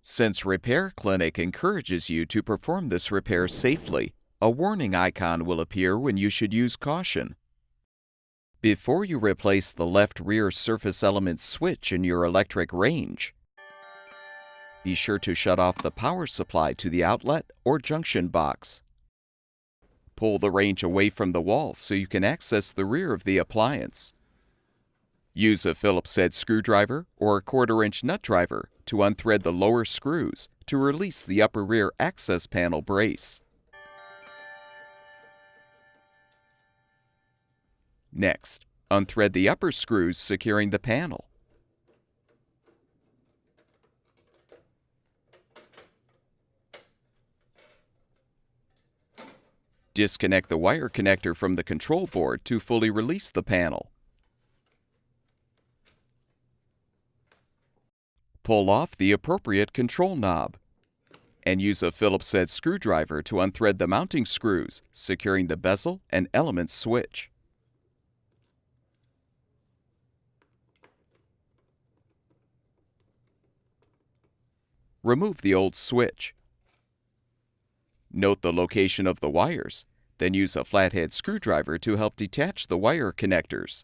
Since Repair Clinic encourages you to perform this repair safely, a warning icon will appear when you should use caution. Before you replace the left rear surface element switch in your electric range, be sure to shut off the power supply to the outlet or junction box. Pull the range away from the wall so you can access the rear of the appliance. Use a Phillips head screwdriver or a 1/4-inch nut driver to unthread the lower screws to release the upper rear access panel brace. Next, unthread the upper screws securing the panel. Disconnect the wire connector from the control board to fully release the panel. Pull off the appropriate control knob and use a Phillips head screwdriver to unthread the mounting screws, securing the bezel and element switch. Remove the old switch. Note the location of the wires, then use a flathead screwdriver to help detach the wire connectors.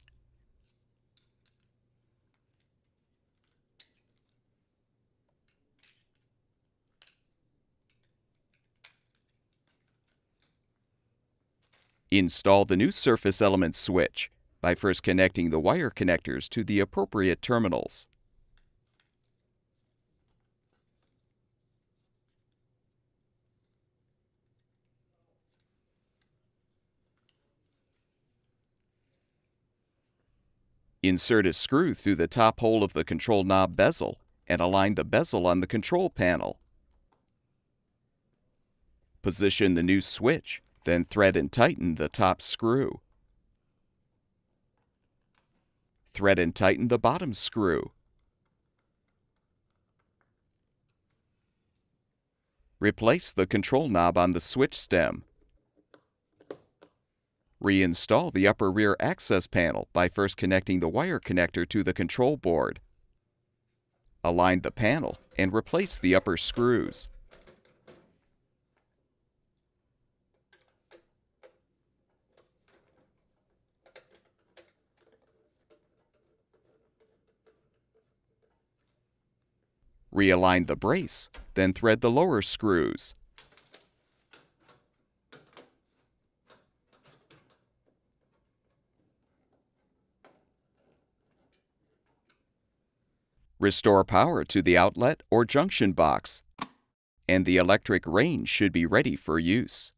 Install the new surface element switch by first connecting the wire connectors to the appropriate terminals. Insert a screw through the top hole of the control knob bezel and align the bezel on the control panel. Position the new switch, then thread and tighten the top screw. Thread and tighten the bottom screw. Replace the control knob on the switch stem. Reinstall the upper rear access panel by first connecting the wire connector to the control board. Align the panel and replace the upper screws. Realign the brace, then thread the lower screws. Restore power to the outlet or junction box, and the electric range should be ready for use.